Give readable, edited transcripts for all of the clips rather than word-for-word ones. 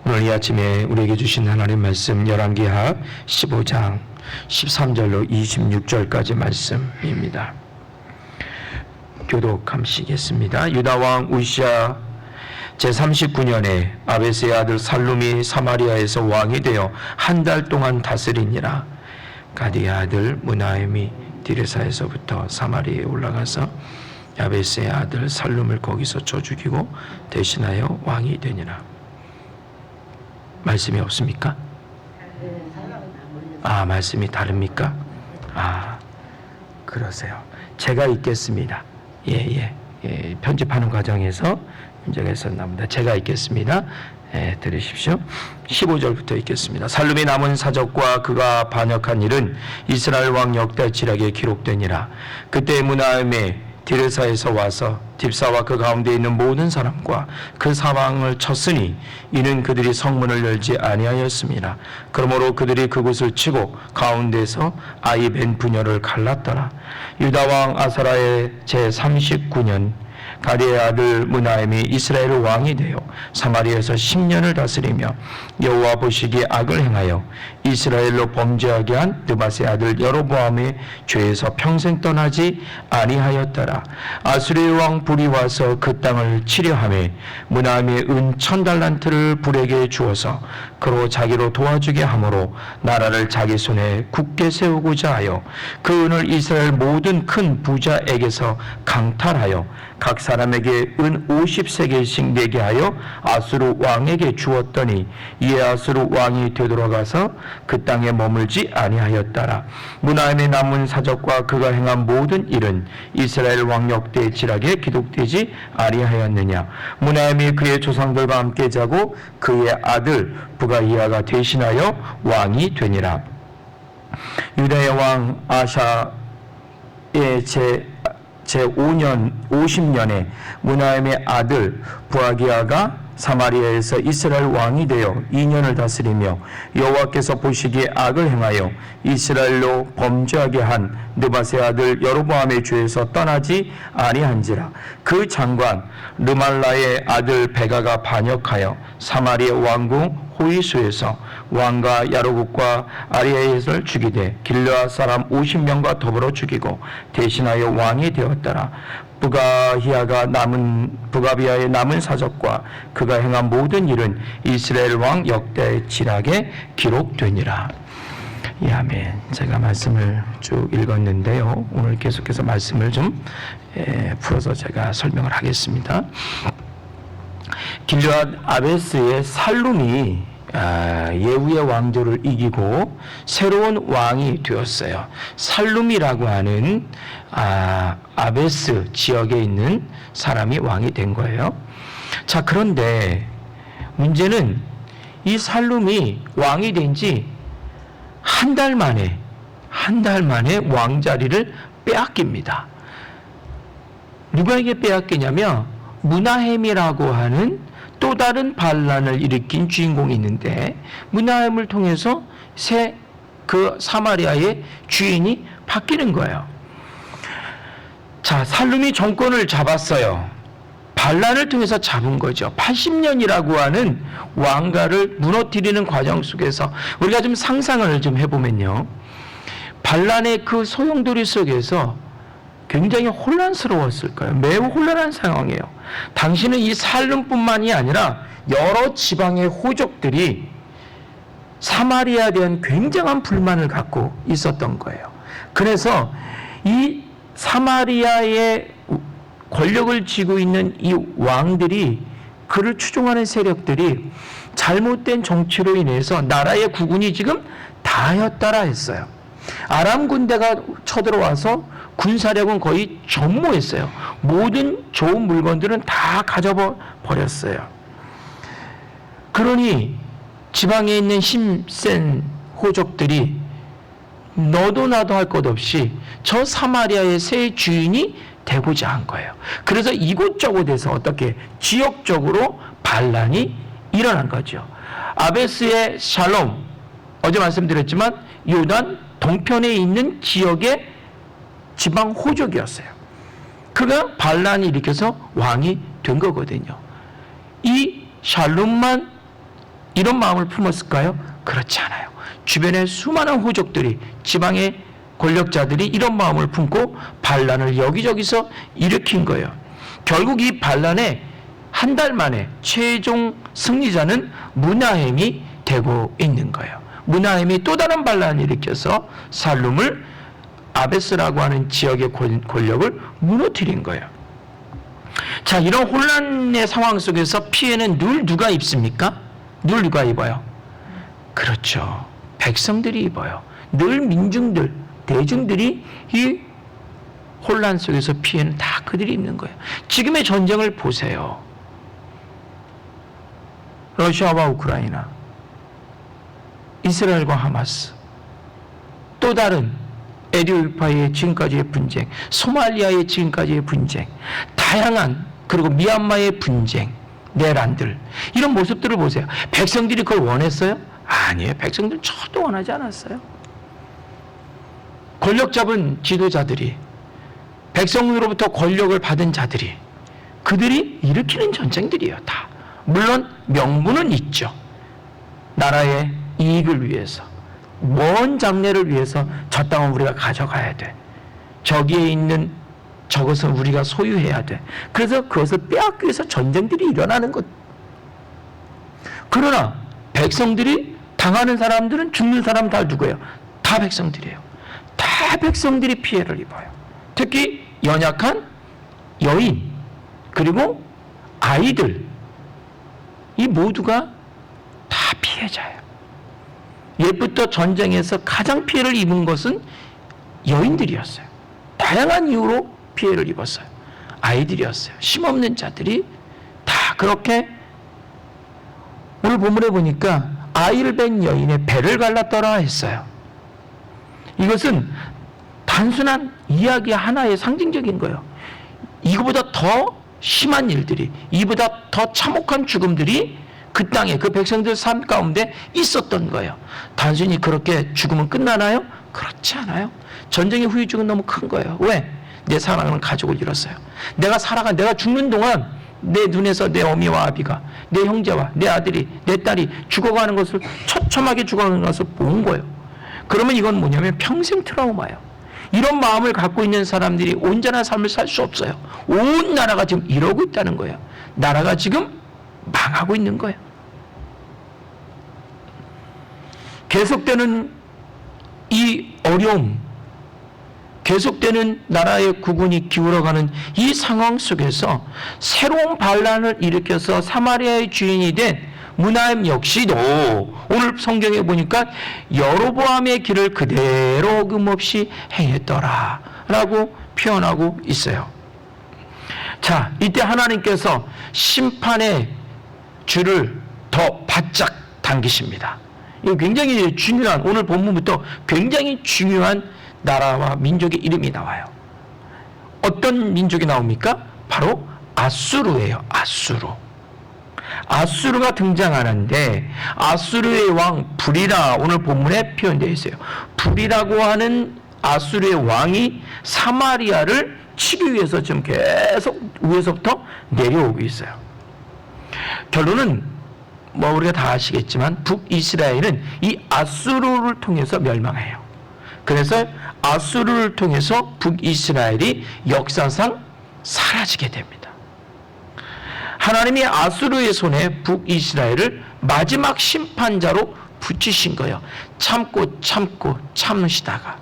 오늘 이 아침에 우리에게 주신 하나님 말씀 열왕기하 15장 13절로 26절까지 말씀입니다. 교독하시겠습니다. 유다왕 우시야 제39년에 아베스의 아들 살룸이 사마리아에서 왕이 되어 한 달 동안 다스리니라. 가디의 아들 무나엠이 디르사에서부터 사마리아에 올라가서 아베스의 아들 살룸을 거기서 쳐 죽이고 대신하여 왕이 되니라. 말씀이 없습니까? 말씀이 다릅니까? 그러세요. 제가 읽겠습니다. 편집하는 과정에서 문제가 있었나 보다. 제가 읽겠습니다. 들으십시오. 15절부터 읽겠습니다. 살룸이 남은 사적과 그가 반역한 일은 이스라엘 왕 역대지략에 기록되니라. 그때 무나엠의 디르사에서 와서 딥사와 그 가운데 있는 모든 사람과 그 사방을 쳤으니 이는 그들이 성문을 열지 아니하였습니다. 그러므로 그들이 그곳을 치고 가운데서 아이벤 부녀를 갈랐더라. 유다왕 아사라의 제39년 가디의 아들 무나엠이 이스라엘 왕이 되어 사마리아에서 10년을 다스리며 여호와 보시기에 악을 행하여 이스라엘로 범죄하게 한 느밧의 아들 여로보암의 죄에서 평생 떠나지 아니하였더라. 아수르의 왕 불이 와서 그 땅을 치려하며 무나엠의 은 1000달란트를 불에게 주어서 그로 자기로 도와주게 하므로 나라를 자기 손에 굳게 세우고자 하여 그 은을 이스라엘 모든 큰 부자에게서 강탈하여 각 사람에게 은 50세겔씩 내게 하여 아수르 왕에게 주었더니 이에 아수르 왕이 되돌아가서 그 땅에 머물지 아니하였더라. 무나엠의 남은 사적과 그가 행한 모든 일은 이스라엘 왕 역대 지략에 기록되지 아니하였느냐. 무나엠이 그의 조상들과 함께 자고 그의 아들 부가이아가 대신하여 왕이 되니라. 유다의 왕 아샤의 제5년 50년에 무나엠의 아들 부하기야가 사마리아에서 이스라엘 왕이 되어 2년을 다스리며 여호와께서 보시기에 악을 행하여 이스라엘로 범죄하게 한 느밧의 아들 여로보암의 죄에서 떠나지 아니한지라. 그 장관 르말라의 아들 베가가 반역하여 사마리아 왕궁 호이수에서 왕과 야로국과 아리에를 죽이되 길르앗 사람 50명과 더불어 죽이고 대신하여 왕이 되었더라. 부가비아의 남은 사적과 그가 행한 모든 일은 이스라엘 왕 역대 지략에 기록되니라. 아멘. 제가 말씀을 쭉 읽었는데요. 오늘 계속해서 말씀을 좀 풀어서 제가 설명을 하겠습니다. 길르앗 아베스의 살룸이 예후의 왕조를 이기고 새로운 왕이 되었어요. 살룸이라고 하는 아베스 지역에 있는 사람이 왕이 된 거예요. 자, 그런데 문제는 이 살룸이 왕이 된 지 한 달 만에 왕자리를 빼앗깁니다. 누구에게 빼앗기냐면 무나햄이라고 하는 또 다른 반란을 일으킨 주인공이 있는데 무나햄을 통해서 그 사마리아의 주인이 바뀌는 거예요. 자, 살룸이 정권을 잡았어요. 반란을 통해서 잡은 거죠. 80년이라고 하는 왕가를 무너뜨리는 과정 속에서 우리가 좀 상상을 좀 해보면요. 반란의 그 소용돌이 속에서 굉장히 혼란스러웠을 거예요. 매우 혼란한 상황이에요. 당시는 이 살룸뿐만이 아니라 여러 지방의 호족들이 사마리아에 대한 굉장한 불만을 갖고 있었던 거예요. 그래서 이 사마리아의 권력을 쥐고 있는 이 왕들이, 그를 추종하는 세력들이 잘못된 정치로 인해서 나라의 구군이 지금 다하였다라 했어요. 아람 군대가 쳐들어와서 군사력은 거의 전무했어요. 모든 좋은 물건들은 다 가져버렸어요. 그러니 지방에 있는 힘센 호족들이 너도 나도 할 것 없이 저 사마리아의 새 주인이 되고자 한 거예요. 그래서 이곳저곳에서 어떻게 지역적으로 반란이 일어난 거죠. 아베스의 샬롬, 어제 말씀드렸지만 요단 동편에 있는 지역의 지방 호족이었어요. 그가 반란을 일으켜서 왕이 된 거거든요. 이 샬롬만 이런 마음을 품었을까요? 그렇지 않아요. 주변의 수많은 호족들이, 지방의 권력자들이 이런 마음을 품고 반란을 여기저기서 일으킨 거예요. 결국 이 반란에 한 달 만에 최종 승리자는 므나헴이 되고 있는 거예요. 므나헴이 또 다른 반란을 일으켜서 살룸을, 아베스라고 하는 지역의 권력을 무너뜨린 거예요. 자, 이런 혼란의 상황 속에서 피해는 늘 누가 입습니까? 늘 누가 입어요? 그렇죠. 백성들이 입어요. 늘 민중들, 대중들이 이 혼란 속에서 피해는 다 그들이 입는 거예요. 지금의 전쟁을 보세요. 러시아와 우크라이나, 이스라엘과 하마스, 또 다른 에티오피아의 지금까지의 분쟁, 소말리아의 지금까지의 분쟁, 다양한, 그리고 미얀마의 분쟁, 내란들, 이런 모습들을 보세요. 백성들이 그걸 원했어요? 아니에요. 백성들은 저도 원하지 않았어요. 권력 잡은 지도자들이, 백성으로부터 권력을 받은 자들이, 그들이 일으키는 전쟁들이에요. 다. 물론 명분은 있죠. 나라의 이익을 위해서, 먼 장래를 위해서 저 땅은 우리가 가져가야 돼. 저기에 있는 저것은 우리가 소유해야 돼. 그래서 그것을 빼앗기 위해서 전쟁들이 일어나는 것. 그러나 백성들이 당하는 사람들은, 죽는 사람 다 누구예요? 다 백성들이에요. 다 백성들이 피해를 입어요. 특히 연약한 여인, 그리고 아이들, 이 모두가 다 피해자예요. 옛부터 전쟁에서 가장 피해를 입은 것은 여인들이었어요. 다양한 이유로 피해를 입었어요. 아이들이었어요. 힘없는 자들이 다 그렇게. 오늘 본문에 보니까 아이를 뵌 여인의 배를 갈랐더라 했어요. 이것은 단순한 이야기 하나의 상징적인 거예요. 이거보다 더 심한 일들이, 이보다 더 참혹한 죽음들이 그 땅에, 그 백성들 삶 가운데 있었던 거예요. 단순히 그렇게 죽으면 끝나나요? 그렇지 않아요. 전쟁의 후유증은 너무 큰 거예요. 왜? 내 사랑하는 가족을 잃었어요. 내가 죽는 동안 내 눈에서 내 어미와 아비가, 내 형제와 내 아들이, 내 딸이 죽어가는 것을, 처참하게 죽어가는 것을 본 거예요. 그러면 이건 뭐냐면 평생 트라우마예요. 이런 마음을 갖고 있는 사람들이 온전한 삶을 살 수 없어요. 온 나라가 지금 이러고 있다는 거예요. 나라가 지금 망하고 있는 거예요. 계속되는 이 어려움, 계속되는 나라의 국운이 기울어가는 이 상황 속에서 새로운 반란을 일으켜서 사마리아의 주인이 된 므나헴 역시도 오늘 성경에 보니까 여로보암의 길을 그대로 어김없이 행했더라 라고 표현하고 있어요. 자, 이때 하나님께서 심판의 줄을 더 바짝 당기십니다. 이거 굉장히 중요한, 오늘 본문부터 굉장히 중요한 나라와 민족의 이름이 나와요. 어떤 민족이 나옵니까? 바로 아수르예요. 아수르. 아수르가 등장하는데, 아수르의 왕 불이라 오늘 본문에 표현되어 있어요. 불이라고 하는 아수르의 왕이 사마리아를 치기 위해서 지금 계속 위에서부터 내려오고 있어요. 결론은 뭐 우리가 다 아시겠지만 북이스라엘은 이 아수르를 통해서 멸망해요. 그래서 아수르를 통해서 북이스라엘이 역사상 사라지게 됩니다. 하나님이 아수르의 손에 북이스라엘을 마지막 심판자로 붙이신 거예요. 참고 참으시다가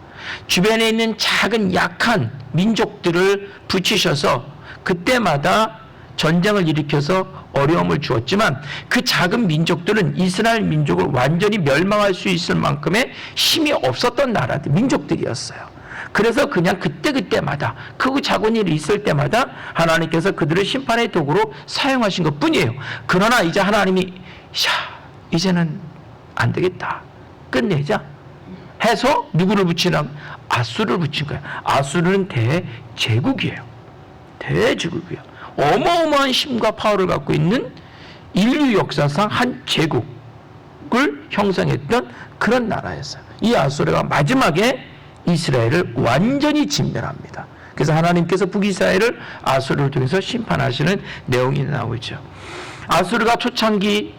주변에 있는 작은 약한 민족들을 붙이셔서 그때마다 전쟁을 일으켜서 어려움을 주었지만, 그 작은 민족들은 이스라엘 민족을 완전히 멸망할 수 있을 만큼의 힘이 없었던 나라들, 민족들이었어요. 그래서 그냥 그때마다 크고 작은 일이 있을 때마다 하나님께서 그들을 심판의 도구로 사용하신 것 뿐이에요. 그러나 이제 하나님이 이제는 안 되겠다, 끝내자 해서 누구를 붙이나? 아수르를 붙인 거예요. 아수르는 대제국이에요. 대제국이에요. 어마어마한 힘과 파워를 갖고 있는 인류 역사상 한 제국을 형성했던 그런 나라였어요. 이 아수르가 마지막에 이스라엘을 완전히 진멸합니다. 그래서 하나님께서 북이스라엘을 아수르를 통해서 심판하시는 내용이 나오죠. 아수르가 초창기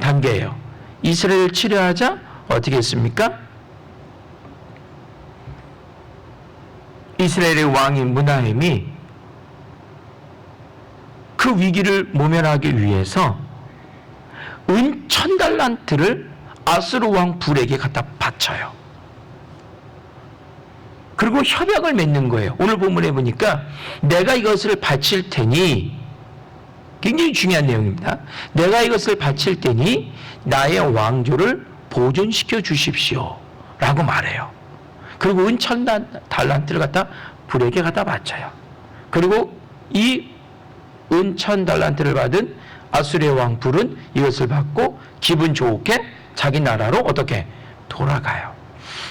단계예요. 이스라엘을 치료하자 어떻게 했습니까? 이스라엘의 왕인 므나헴이 그 위기를 모면하기 위해서 은 1000달란트를 아수르 왕 불에게 갖다 바쳐요. 그리고 협약을 맺는 거예요. 오늘 본문에 보니까 내가 이것을 바칠 테니, 굉장히 중요한 내용입니다. 내가 이것을 바칠 테니 나의 왕조를 보존시켜 주십시오 라고 말해요. 그리고 은 1000달란트를 갖다 불에게 갖다 바쳐요. 그리고 이 은 1000달란트를 받은 아수르의 왕 불은 이것을 받고 기분 좋게 자기 나라로 어떻게 돌아가요.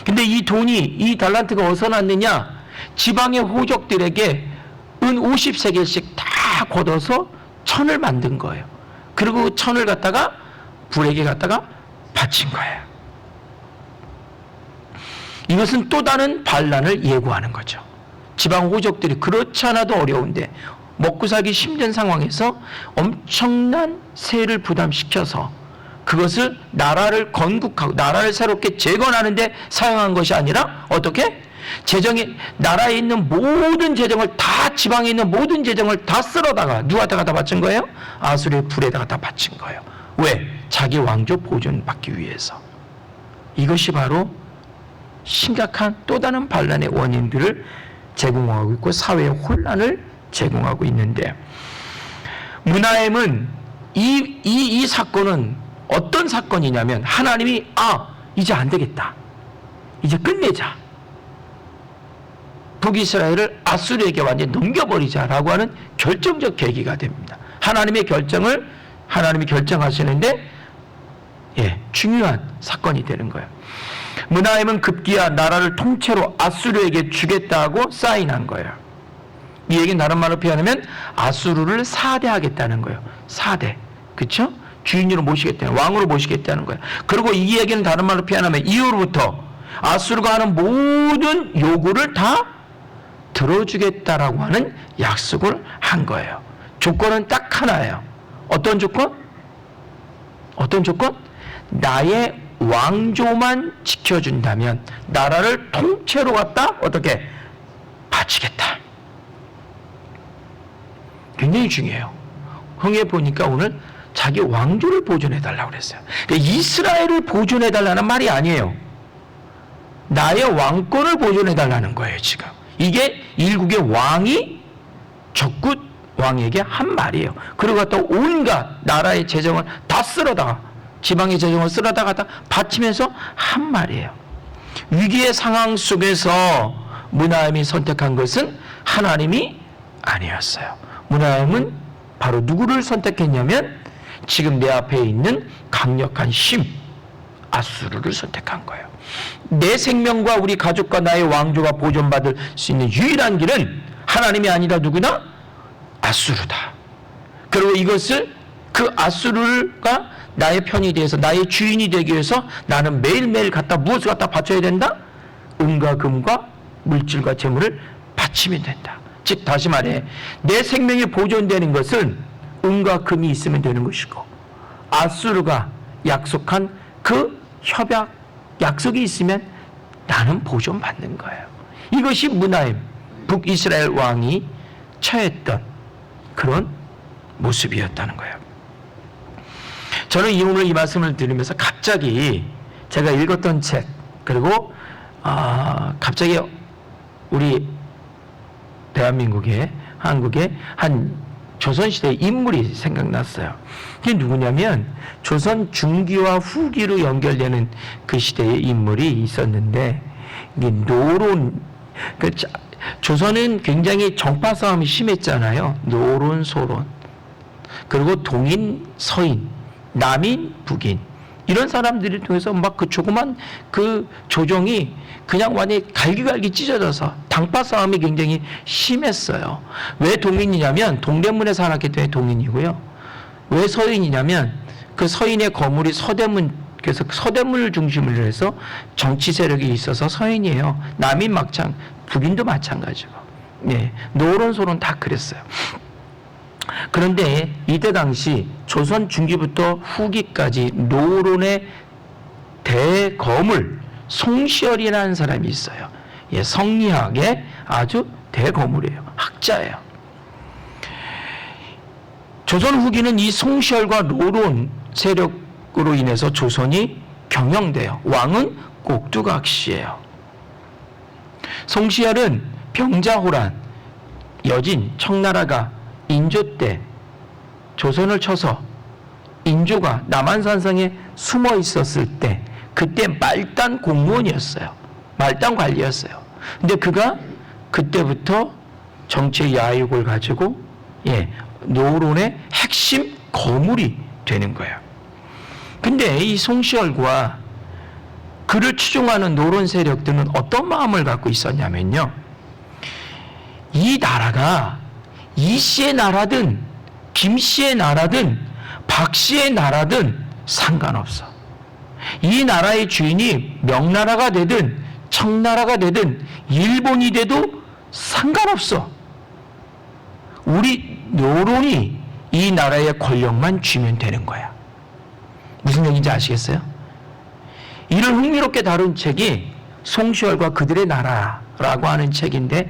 근데 이 돈이, 이 달란트가 어디서 났느냐? 지방의 호족들에게 은 50세겔씩 다 걷어서 천을 만든 거예요. 그리고 천을 갖다가 불에게 갖다가 바친 거예요. 이것은 또 다른 반란을 예고하는 거죠. 지방 호족들이 그렇지 않아도 어려운데 먹고 살기 힘든 상황에서 엄청난 세를 부담시켜서 그것을 나라를 건국하고 나라를 새롭게 재건하는데 사용한 것이 아니라 어떻게? 나라에 있는 모든 재정을 다, 지방에 있는 모든 재정을 다 쓸어다가 누구한테 갖다 바친 거예요? 아수르의 불에다가 다 바친 거예요. 왜? 자기 왕조 보존받기 위해서. 이것이 바로 심각한 또 다른 반란의 원인들을 제공하고 있고 사회의 혼란을 제공하고 있는데, 므나헴은 이 사건은 어떤 사건이냐면 하나님이 이제 안 되겠다, 이제 끝내자, 북이스라엘을 아수르에게 완전히 넘겨버리자라고 하는 결정적 계기가 됩니다. 하나님의 결정을 하나님이 결정하시는데 중요한 사건이 되는 거예요. 므나헴은 급기야 나라를 통째로 아수르에게 주겠다고 사인한 거예요. 이 얘기는 다른 말로 표현하면 아수르를 사대하겠다는 거예요. 사대, 그렇죠? 주인으로 모시겠다는, 왕으로 모시겠다는 거예요. 그리고 이 얘기는 다른 말로 표현하면 이후로부터 아수르가 하는 모든 요구를 다 들어주겠다라고 하는 약속을 한 거예요. 조건은 딱 하나예요. 어떤 조건? 어떤 조건? 나의 왕조만 지켜준다면 나라를 통째로 갖다 어떻게 바치겠다. 굉장히 중요해요. 흥에 보니까 오늘 자기 왕조를 보존해달라고 그랬어요. 그러니까 이스라엘을 보존해달라는 말이 아니에요. 나의 왕권을 보존해달라는 거예요, 지금. 이게 일국의 왕이 적굿 왕에게 한 말이에요. 그리고 또 온갖 나라의 재정을 다 쓸어다가, 지방의 재정을 쓸어다가 다 바치면서 한 말이에요. 위기의 상황 속에서 므나헴이 선택한 것은 하나님이 아니었어요. 므나헴은 바로 누구를 선택했냐면 지금 내 앞에 있는 강력한 힘, 아수르를 선택한 거예요. 내 생명과 우리 가족과 나의 왕조가 보존받을 수 있는 유일한 길은 하나님이 아니라 누구나 아수르다. 그리고 이것을, 그 아수르가 나의 편이 돼서 나의 주인이 되기 위해서 나는 매일매일 무엇을 갖다 바쳐야 된다? 은과 금과 물질과 재물을 바치면 된다. 즉 다시 말해, 내 생명이 보존되는 것은 은과 금이 있으면 되는 것이고, 아수르가 약속한 그 협약, 약속이 있으면 나는 보존받는 거예요. 이것이 므나헴, 북이스라엘 왕이 처했던 그런 모습이었다는 거예요. 저는 오늘 이 말씀을 들으면서 갑자기 제가 읽었던 책, 그리고 갑자기 우리 대한민국의, 한국의 한 조선시대의 인물이 생각났어요. 그게 누구냐면 조선 중기와 후기로 연결되는 그 시대의 인물이 있었는데, 이게 노론, 조선은 굉장히 정파 싸움이 심했잖아요. 노론, 소론, 그리고 동인, 서인, 남인, 북인, 이런 사람들을 통해서 막 그 조그만 그 조정이 그냥 완전히 갈기갈기 찢어져서 당파 싸움이 굉장히 심했어요. 왜 동인이냐면 동대문에 살았기 때문에 동인이고요. 왜 서인이냐면 그 서인의 거물이 서대문, 그래서 서대문을 중심으로 해서 정치 세력이 있어서 서인이에요. 남인 북인도 마찬가지고. 노론, 소론 다 그랬어요. 그런데 이때 당시 조선 중기부터 후기까지 노론의 대거물 송시열이라는 사람이 있어요. 예, 성리학의 아주 대거물이에요. 학자예요. 조선 후기는 이 송시열과 노론 세력으로 인해서 조선이 경영돼요. 왕은 꼭두각시예요. 송시열은 병자호란, 여진, 청나라가 인조 때 조선을 쳐서 인조가 남한산성에 숨어 있었을 때 그때 말단 공무원이었어요. 말단 관리였어요. 근데 그가 그때부터 정치의 야욕을 가지고 노론의 핵심 거물이 되는 거예요. 근데 이 송시열과 그를 추종하는 노론 세력들은 어떤 마음을 갖고 있었냐면요. 이 나라가 이 씨의 나라든 김 씨의 나라든 박 씨의 나라든 상관없어. 이 나라의 주인이 명나라가 되든 청나라가 되든 일본이 돼도 상관없어. 우리 노론이 이 나라의 권력만 쥐면 되는 거야. 무슨 얘기인지 아시겠어요? 이를 흥미롭게 다룬 책이 송시열과 그들의 나라라고 하는 책인데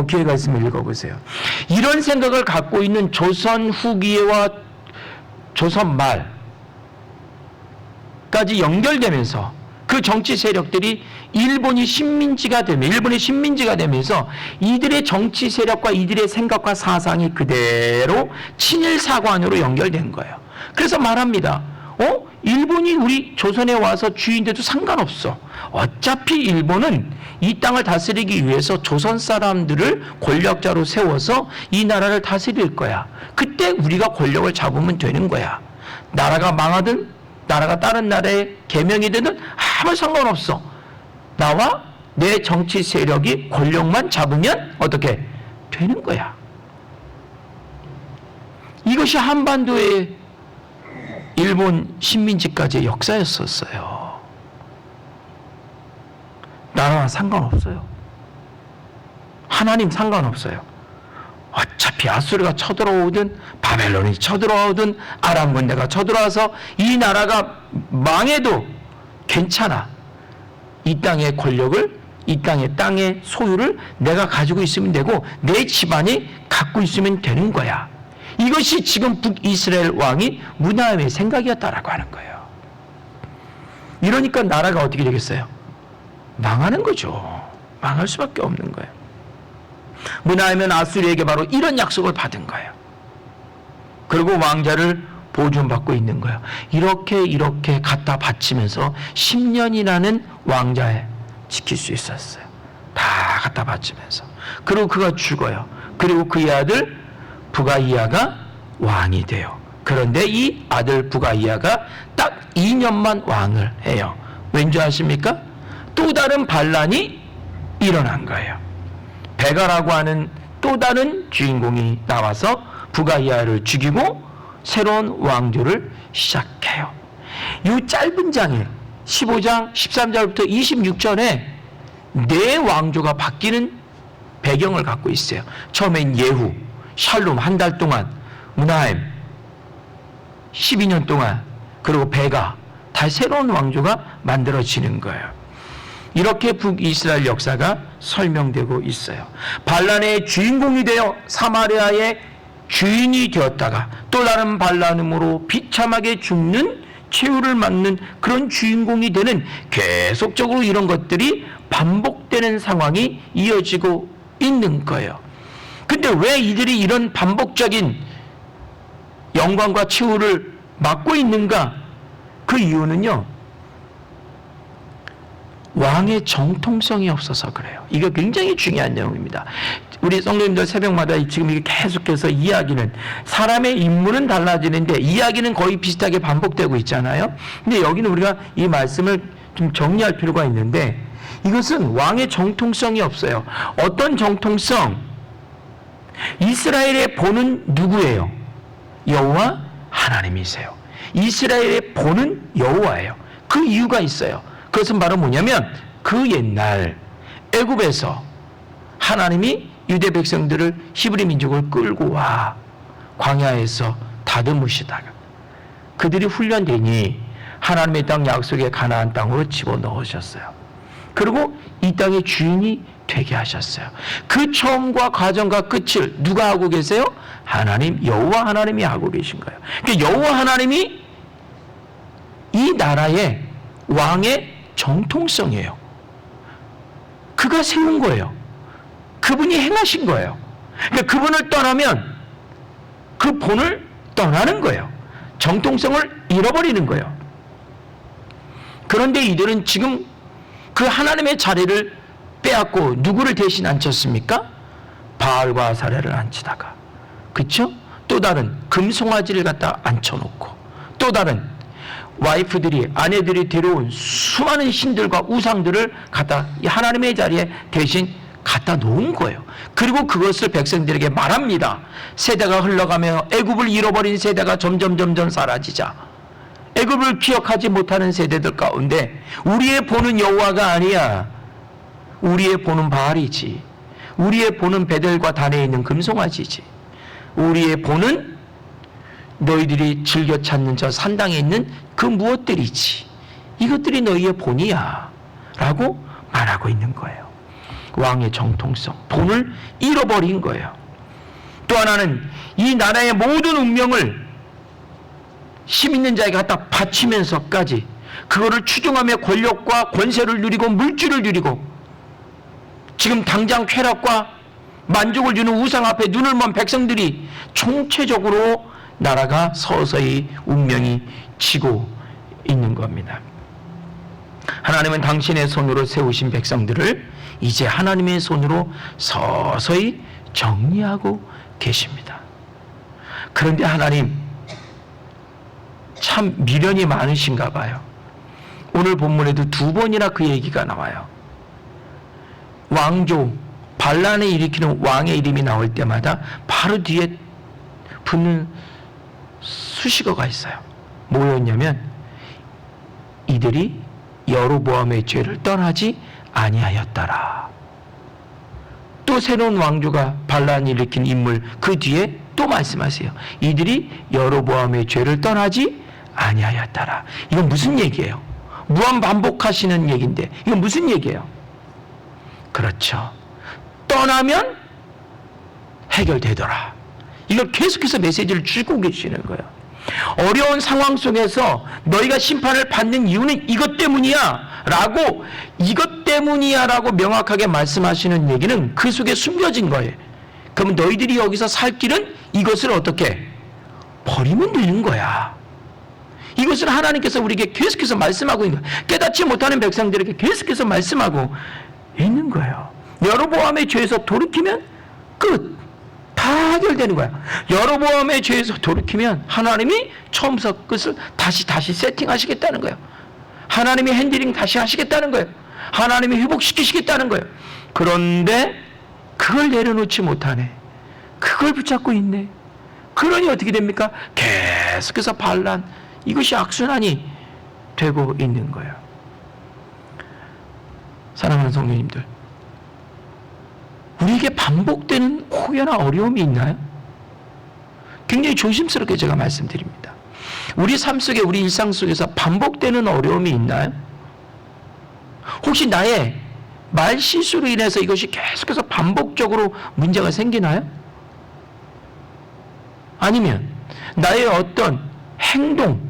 기회가 있으면 읽어보세요. 이런 생각을 갖고 있는 조선 후기와 조선 말까지 연결되면서 그 정치 세력들이 일본의 식민지가 되면서 이들의 정치 세력과 이들의 생각과 사상이 그대로 친일 사관으로 연결된 거예요. 그래서 말합니다. 일본이 우리 조선에 와서 주인돼도 상관없어. 어차피 일본은 이 땅을 다스리기 위해서 조선 사람들을 권력자로 세워서 이 나라를 다스릴 거야. 그때 우리가 권력을 잡으면 되는 거야. 나라가 망하든 나라가 다른 나라의 개명이 되든 아무 상관없어. 나와 내 정치 세력이 권력만 잡으면 어떻게 되는 거야. 이것이 한반도의 일본 식민지까지의 역사였었어요. 나라와 상관없어요. 하나님 상관없어요. 어차피 아수르가 쳐들어오든 바벨론이 쳐들어오든 아람 군대가 쳐들어와서 이 나라가 망해도 괜찮아. 이 땅의 권력을, 이 땅의 소유를 내가 가지고 있으면 되고 내 집안이 갖고 있으면 되는 거야. 이것이 지금 북이스라엘 왕이 무나임의 생각이었다라고 하는 거예요. 이러니까 나라가 어떻게 되겠어요? 망하는 거죠. 망할 수밖에 없는 거예요. 무나임은 아수르에게 바로 이런 약속을 받은 거예요. 그리고 왕자를 보존받고 있는 거예요. 이렇게 갖다 바치면서 10년이라는 왕자에 지킬 수 있었어요. 다 갖다 바치면서. 그리고 그가 죽어요. 그리고 그의 아들 부가이야가 왕이 돼요. 그런데 이 아들 부가이야가 딱 2년만 왕을 해요. 왠지 아십니까? 또 다른 반란이 일어난 거예요. 베가라고 하는 또 다른 주인공이 나와서 부가이야를 죽이고 새로운 왕조를 시작해요. 이 짧은 장에 15장 13절부터 26절에 네 왕조가 바뀌는 배경을 갖고 있어요. 처음엔 예후, 샬룸 한 달 동안, 무나임 12년 동안, 그리고 베가, 다 새로운 왕조가 만들어지는 거예요. 이렇게 북이스라엘 역사가 설명되고 있어요. 반란의 주인공이 되어 사마리아의 주인이 되었다가 또 다른 반란으로 비참하게 죽는 최후를 맞는 그런 주인공이 되는, 계속적으로 이런 것들이 반복되는 상황이 이어지고 있는 거예요. 근데 왜 이들이 이런 반복적인 영광과 최후를 맡고 있는가? 그 이유는요, 왕의 정통성이 없어서 그래요. 이거 굉장히 중요한 내용입니다. 우리 성도님들 새벽마다 지금 이게 계속해서 이야기는, 사람의 인물은 달라지는데 이야기는 거의 비슷하게 반복되고 있잖아요. 근데 여기는 우리가 이 말씀을 좀 정리할 필요가 있는데, 이것은 왕의 정통성이 없어요. 어떤 정통성? 이스라엘의 본은 누구예요? 여호와 하나님이세요. 이스라엘의 본은 여호와예요. 그 이유가 있어요. 그것은 바로 뭐냐면, 그 옛날 애굽에서 하나님이 유대 백성들을, 히브리 민족을 끌고 와 광야에서 다듬으시다가 그들이 훈련되니 하나님의 땅 약속의 가나안 땅으로 집어넣으셨어요. 그리고 이 땅의 주인이 되게 하셨어요. 그 처음과 과정과 끝을 누가 하고 계세요? 하나님, 여호와 하나님이 하고 계신 거예요. 그러니까 여호와 하나님이 이 나라의 왕의 정통성이에요. 그가 세운 거예요. 그분이 행하신 거예요. 그러니까 그분을 떠나면 그 본을 떠나는 거예요. 정통성을 잃어버리는 거예요. 그런데 이들은 지금 그 하나님의 자리를 빼앗고 누구를 대신 앉혔습니까? 바알과 아사랴를 앉히다가, 그렇죠? 또 다른 금송아지를 갖다 앉혀놓고, 또 다른 와이프들이, 아내들이 데려온 수많은 신들과 우상들을 갖다 하나님의 자리에 대신 갖다 놓은 거예요. 그리고 그것을 백성들에게 말합니다. 세대가 흘러가며 애굽을 잃어버린 세대가 점점 사라지자 애굽을 기억하지 못하는 세대들 가운데 우리의 본은 여호와가 아니야. 우리의 본은 바알이지. 우리의 본은 베델과 단에 있는 금송아지지. 우리의 본은 너희들이 즐겨 찾는 저 산당에 있는 그 무엇들이지. 이것들이 너희의 본이야 라고 말하고 있는 거예요. 왕의 정통성, 본을 잃어버린 거예요. 또 하나는 이 나라의 모든 운명을 힘 있는 자에게 갖다 바치면서까지 그거를 추종하며 권력과 권세를 누리고 물질을 누리고 지금 당장 쾌락과 만족을 주는 우상 앞에 눈을 먼 백성들이 총체적으로 나라가 서서히 운명이 지고 있는 겁니다. 하나님은 당신의 손으로 세우신 백성들을 이제 하나님의 손으로 서서히 정리하고 계십니다. 그런데 하나님 참 미련이 많으신가 봐요. 오늘 본문에도 2번이나 그 얘기가 나와요. 왕조 반란을 일으키는 왕의 이름이 나올 때마다 바로 뒤에 붙는 수식어가 있어요. 뭐였냐면 이들이 여로보암의 죄를 떠나지 아니하였더라. 또 새로운 왕조가 반란을 일으킨 인물 그 뒤에 또 말씀하세요. 이들이 여로보암의 죄를 떠나지 아니하였더라. 이건 무슨 얘기예요? 무한 반복하시는 얘기인데 이건 무슨 얘기예요? 그렇죠. 떠나면 해결되더라. 이걸 계속해서 메시지를 주고 계시는 거예요. 어려운 상황 속에서 너희가 심판을 받는 이유는 이것 때문이야 라고, 이것 때문이야 라고 명확하게 말씀하시는 얘기는 그 속에 숨겨진 거예요. 그러면 너희들이 여기서 살 길은 이것을 어떻게 버리면 되는 거야. 이것을 하나님께서 우리에게 계속해서 말씀하고 있는 거예요. 깨닫지 못하는 백성들에게 계속해서 말씀하고 있는 거예요. 여로보암의 죄에서 돌이키면 끝. 다 해결되는 거야. 여로보암의 죄에서 돌이키면 하나님이 처음부터 끝을 다시 세팅하시겠다는 거예요. 하나님이 핸들링 다시 하시겠다는 거예요. 하나님이 회복시키시겠다는 거예요. 그런데 그걸 내려놓지 못하네. 그걸 붙잡고 있네. 그러니 어떻게 됩니까? 계속해서 반란, 이것이 악순환이 되고 있는 거예요. 사랑하는 성도님들, 우리에게 반복되는 혹여나 어려움이 있나요? 굉장히 조심스럽게 제가 말씀드립니다. 우리 삶 속에, 우리 일상 속에서 반복되는 어려움이 있나요? 혹시 나의 말 실수로 인해서 이것이 계속해서 반복적으로 문제가 생기나요? 아니면 나의 어떤 행동,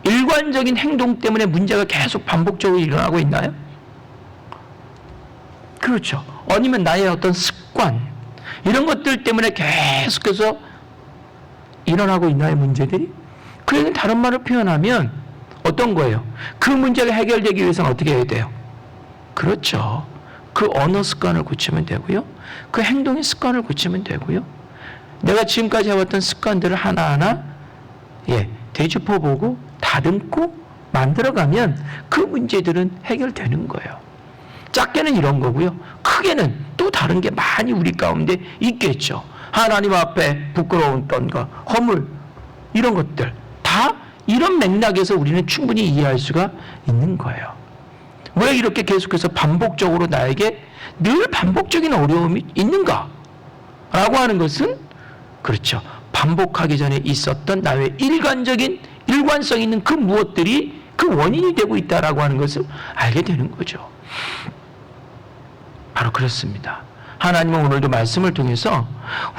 일관적인 행동 때문에 문제가 계속 반복적으로 일어나고 있나요? 그렇죠. 아니면 나의 어떤 습관, 이런 것들 때문에 계속해서 일어나고 있나요, 문제들이? 그러니 다른 말을 표현하면 어떤 거예요? 그 문제가 해결되기 위해서는 어떻게 해야 돼요? 그렇죠. 그 언어 습관을 고치면 되고요. 그 행동의 습관을 고치면 되고요. 내가 지금까지 해왔던 습관들을 하나하나 되짚어보고 다듬고 만들어가면 그 문제들은 해결되는 거예요. 작게는 이런 거고요. 크게는 또 다른 게 많이 우리 가운데 있겠죠. 하나님 앞에 부끄러웠던 것, 허물, 이런 것들 다 이런 맥락에서 우리는 충분히 이해할 수가 있는 거예요. 왜 이렇게 계속해서 반복적으로 나에게 늘 반복적인 어려움이 있는가? 라고 하는 것은 그렇죠. 반복하기 전에 있었던 나의 일관성 있는 그 무엇들이 그 원인이 되고 있다라고 하는 것을 알게 되는 거죠. 바로 그렇습니다. 하나님은 오늘도 말씀을 통해서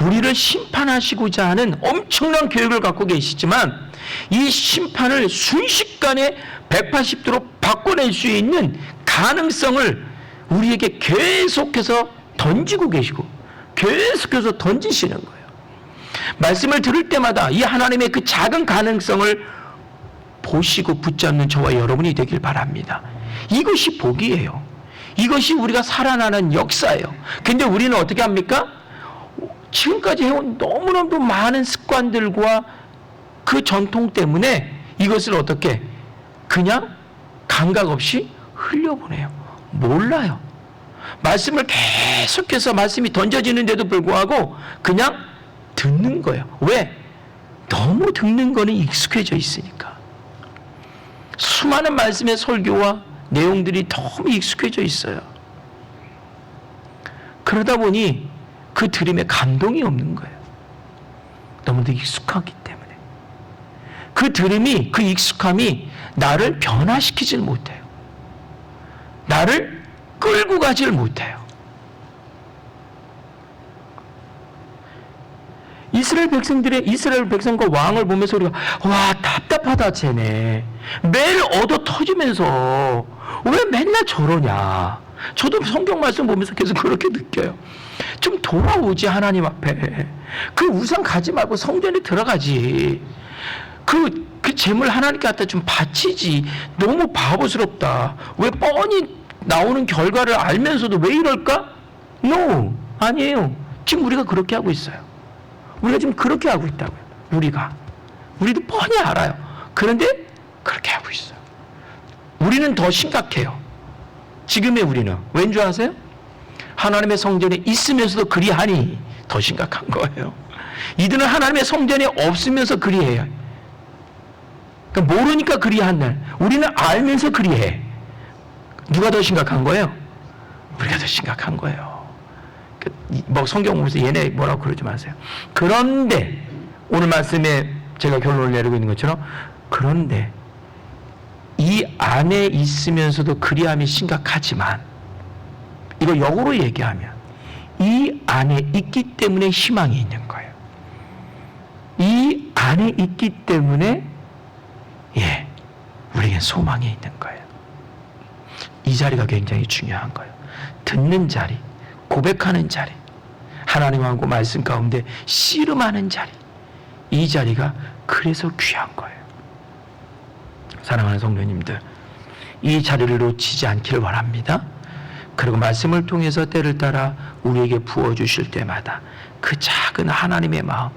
우리를 심판하시고자 하는 엄청난 계획을 갖고 계시지만 이 심판을 순식간에 180도로 바꿔낼 수 있는 가능성을 우리에게 계속해서 던지고 계시고 계속해서 던지시는 거예요. 말씀을 들을 때마다 이 하나님의 그 작은 가능성을 보시고 붙잡는 저와 여러분이 되길 바랍니다. 이것이 복이에요. 이것이 우리가 살아나는 역사예요. 근데 우리는 어떻게 합니까? 지금까지 해온 너무너무 많은 습관들과 그 전통 때문에 이것을 어떻게 그냥 감각 없이 흘려보내요. 몰라요. 말씀을 계속해서 말씀이 던져지는데도 불구하고 그냥 듣는 거예요. 왜? 너무 듣는 거는 익숙해져 있으니까. 수많은 말씀의 설교와 내용들이 너무 익숙해져 있어요. 그러다 보니 그 들음에 감동이 없는 거예요. 너무도 익숙하기 때문에. 그 들음이, 그 익숙함이 나를 변화시키질 못해요. 나를 끌고 가질 못해요. 이스라엘 백성과 왕을 보면서 우리가 와 답답하다 쟤네. 매일 얻어 터지면서 왜 맨날 저러냐. 저도 성경 말씀 보면서 계속 그렇게 느껴요. 좀 돌아오지 하나님 앞에. 그 우상 가지 말고 성전에 들어가지. 그 재물 하나님께 갖다 좀 바치지. 너무 바보스럽다. 왜 뻔히 나오는 결과를 알면서도 왜 이럴까? No, 아니에요. 지금 우리가 그렇게 하고 있어요. 우리가 지금 그렇게 하고 있다고요. 우리도 뻔히 알아요. 그런데 그렇게 하고 있어요. 우리는 더 심각해요. 지금의 우리는 왠 줄 아세요? 하나님의 성전에 있으면서도 그리하니 더 심각한 거예요. 이들은 하나님의 성전에 없으면서 그리해요. 그러니까 모르니까 그리한 날, 우리는 알면서 그리해. 누가 더 심각한 거예요? 우리가 더 심각한 거예요. 뭐 성경 보면서 얘네 뭐라고 그러지 마세요. 그런데 오늘 말씀에 제가 결론을 내리고 있는 것처럼 그런데 이 안에 있으면서도 그리함이 심각하지만 이거 역으로 얘기하면 이 안에 있기 때문에 희망이 있는 거예요. 이 안에 있기 때문에 우리에게 소망이 있는 거예요. 이 자리가 굉장히 중요한 거예요. 듣는 자리, 고백하는 자리, 하나님하고 말씀 가운데 씨름하는 자리, 이 자리가 그래서 귀한 거예요. 사랑하는 성도님들, 이 자리를 놓치지 않기를 바랍니다. 그리고 말씀을 통해서 때를 따라 우리에게 부어주실 때마다 그 작은 하나님의 마음,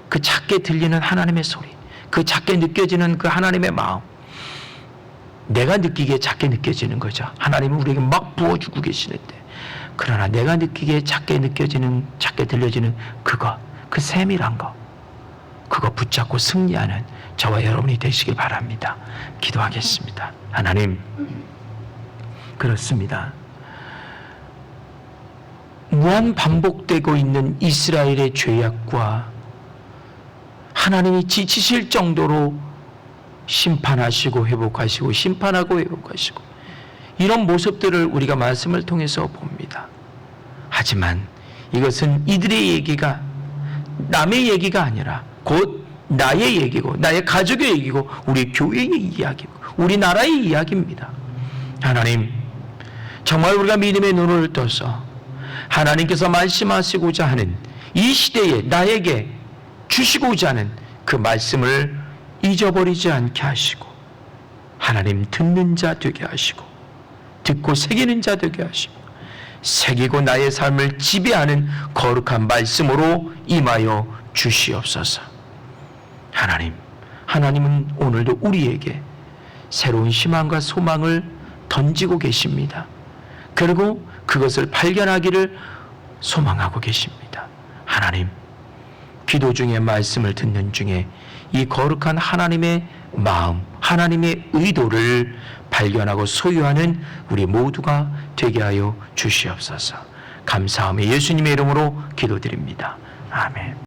그 작게 들리는 하나님의 소리, 그 작게 느껴지는 그 하나님의 마음, 내가 느끼기에 작게 느껴지는 거죠. 하나님은 우리에게 막 부어주고 계시는데, 그러나 내가 느끼기에 작게 느껴지는, 작게 들려지는 그거, 그 세밀한 거, 그거 붙잡고 승리하는 저와 여러분이 되시길 바랍니다. 기도하겠습니다. 하나님, 그렇습니다. 무한 반복되고 있는 이스라엘의 죄악과 하나님이 지치실 정도로 심판하시고 회복하시고 심판하고 회복하시고 이런 모습들을 우리가 말씀을 통해서 봅니다. 하지만 이것은 이들의 얘기가 남의 얘기가 아니라 곧 나의 얘기고 나의 가족의 얘기고 우리 교회의 이야기고 우리나라의 이야기입니다. 하나님, 정말 우리가 믿음의 눈을 떠서 하나님께서 말씀하시고자 하는 이 시대에 나에게 주시고자 하는 그 말씀을 잊어버리지 않게 하시고 하나님 듣는 자 되게 하시고 듣고 새기는 자 되게 하시고 새기고 나의 삶을 지배하는 거룩한 말씀으로 임하여 주시옵소서. 하나님은 오늘도 우리에게 새로운 희망과 소망을 던지고 계십니다. 그리고 그것을 발견하기를 소망하고 계십니다. 하나님, 기도 중에 말씀을 듣는 중에 이 거룩한 하나님의 마음, 하나님의 의도를 발견하고 소유하는 우리 모두가 되게 하여 주시옵소서. 감사하며 예수님의 이름으로 기도드립니다. 아멘.